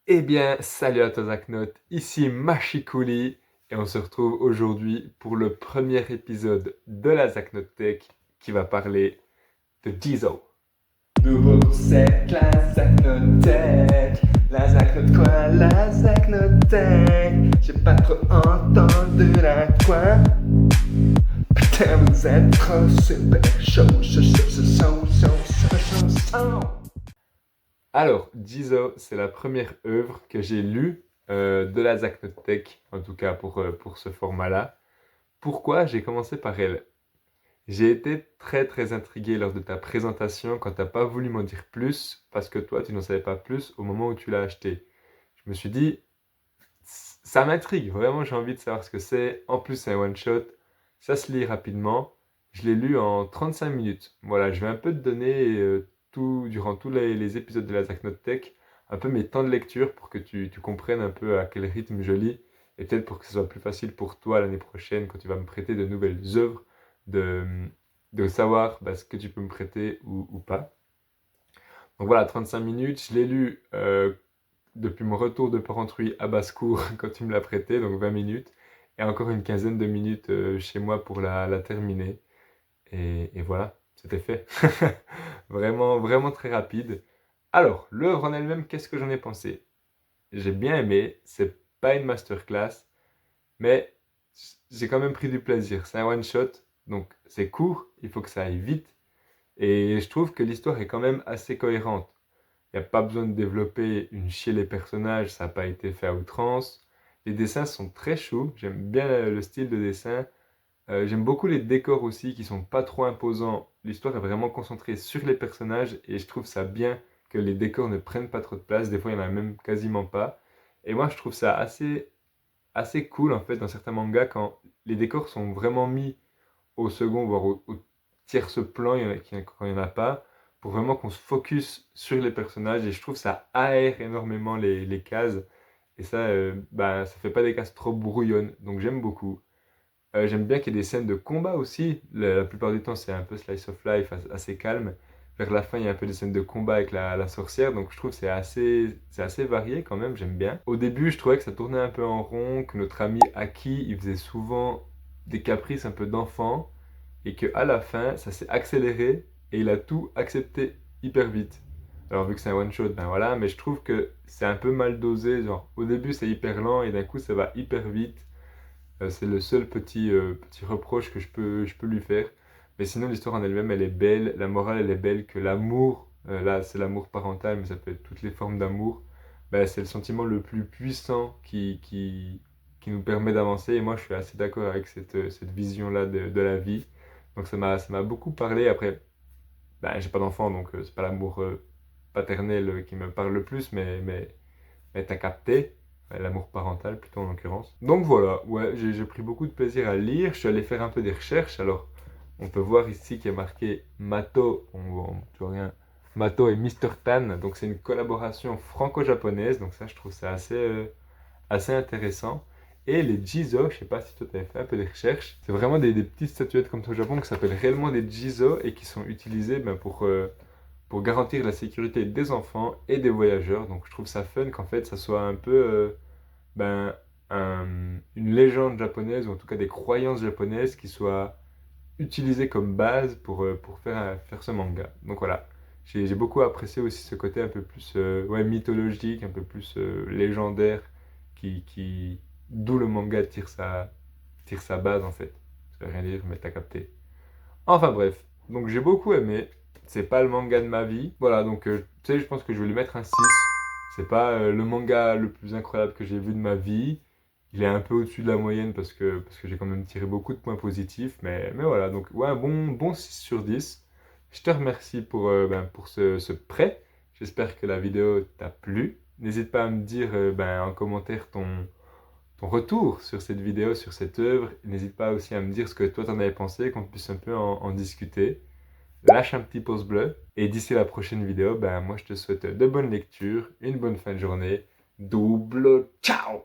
Eh bien, salut à toi Zaknote, ici Machikouli et on se retrouve aujourd'hui pour le premier épisode de la Zaknote Tech qui va parler de Jizo. Nouveau set, la Zaknote Tech. La Zaknote quoi? La Zaknote Tech. J'ai pas trop entendu la quoi? Putain, vous êtes trop super chaud, chaud. Alors, Jizo, c'est la première œuvre que j'ai lue de la Zaknote Tech, en tout cas pour ce format-là. Pourquoi j'ai commencé par elle? J'ai été très très intrigué lors de ta présentation quand t'as pas voulu m'en dire plus, parce que toi tu n'en savais pas plus au moment où tu l'as acheté. Je me suis dit, ça m'intrigue, vraiment j'ai envie de savoir ce que c'est. En plus c'est un one-shot, ça se lit rapidement. Je l'ai lu en 35 minutes. Voilà, je vais un peu te donner durant tous les épisodes de la Zaknote Tech, un peu mes temps de lecture pour que tu comprennes un peu à quel rythme je lis, et peut-être pour que ce soit plus facile pour toi l'année prochaine quand tu vas me prêter de nouvelles œuvres, de, de savoir ce que tu peux me prêter ou pas. Donc voilà, 35 minutes, je l'ai lu depuis mon retour de Porrentruy à Basse-Cour quand tu me l'as prêté, donc 20 minutes, et encore une quinzaine de minutes chez moi pour la terminer. Et voilà, c'était fait. Vraiment, vraiment très rapide. Alors, l'œuvre en elle-même, qu'est-ce que j'en ai pensé? J'ai bien aimé, c'est pas une masterclass, mais j'ai quand même pris du plaisir. C'est un one-shot, donc c'est court, il faut que ça aille vite, et je trouve que l'histoire est quand même assez cohérente. Il n'y a pas besoin de développer une chier les personnages, ça n'a pas été fait à outrance. Les dessins sont très chauds, j'aime bien le style de dessin. J'aime beaucoup les décors aussi qui sont pas trop imposants. L'histoire est vraiment concentrée sur les personnages et je trouve ça bien que les décors ne prennent pas trop de place. Des fois, il y en a même quasiment pas. Et moi, je trouve ça assez cool en fait dans certains mangas quand les décors sont vraiment mis au second, voire au tierce plan, quand il n'y en a pas, pour vraiment qu'on se focus sur les personnages. Et je trouve que ça aère énormément les cases. Et ça, ça fait pas des cases trop brouillonnes. Donc j'aime beaucoup. J'aime bien qu'il y ait des scènes de combat aussi. La plupart du temps, c'est un peu slice of life, assez calme. Vers la fin, il y a un peu des scènes de combat avec la sorcière, donc je trouve que c'est assez varié quand même, j'aime bien. Au début, je trouvais que ça tournait un peu en rond, que notre ami Aki, il faisait souvent des caprices un peu d'enfant, et que à la fin, ça s'est accéléré, et il a tout accepté hyper vite. Alors vu que c'est un one shot, ben voilà, mais je trouve que c'est un peu mal dosé, genre au début c'est hyper lent, et d'un coup ça va hyper vite. C'est le seul petit reproche que je peux lui faire. Mais sinon, l'histoire en elle-même, elle est belle. La morale, elle est belle. Que l'amour, là, c'est l'amour parental, mais ça peut être toutes les formes d'amour. Ben, c'est le sentiment le plus puissant qui nous permet d'avancer. Et moi, je suis assez d'accord avec cette vision-là de la vie. Donc, ça m'a beaucoup parlé. Après, ben, j'ai pas d'enfant, donc c'est pas l'amour paternel qui me parle le plus, mais t'as capté, l'amour parental plutôt en l'occurrence. Donc voilà, ouais, j'ai pris beaucoup de plaisir à le lire, je suis allé faire un peu des recherches, alors on peut voir ici qu'il y a marqué Mato, tu vois rien, Mato et Mr. Tan, donc c'est une collaboration franco-japonaise, donc ça je trouve ça assez intéressant. Et les Jizo, je sais pas si toi tu avais fait un peu des recherches, c'est vraiment des petites statuettes comme ça au Japon qui s'appellent réellement des Jizo et qui sont utilisées pour garantir la sécurité des enfants et des voyageurs. Donc je trouve ça fun qu'en fait ça soit un peu ben, une légende japonaise, ou en tout cas des croyances japonaises qui soient utilisées comme base pour faire ce manga. Donc voilà, j'ai beaucoup apprécié aussi ce côté un peu plus ouais, mythologique, un peu plus légendaire, d'où le manga tire sa base en fait. Ça veut rien dire, mais t'as capté. Enfin bref, donc j'ai beaucoup aimé. C'est pas le manga de ma vie. Voilà, donc tu sais, je pense que je vais lui mettre un 6. C'est pas le manga le plus incroyable que j'ai vu de ma vie. Il est un peu au-dessus de la moyenne parce que j'ai quand même tiré beaucoup de points positifs. Mais voilà, donc ouais, un bon 6 sur 10. Je te remercie pour ce prêt. J'espère que la vidéo t'a plu. N'hésite pas à me dire en commentaire ton retour sur cette vidéo, sur cette œuvre. N'hésite pas aussi à me dire ce que toi t'en avais pensé, qu'on puisse un peu en discuter. Lâche un petit pouce bleu. Et d'ici la prochaine vidéo, moi je te souhaite de bonnes lectures, une bonne fin de journée. Double ciao!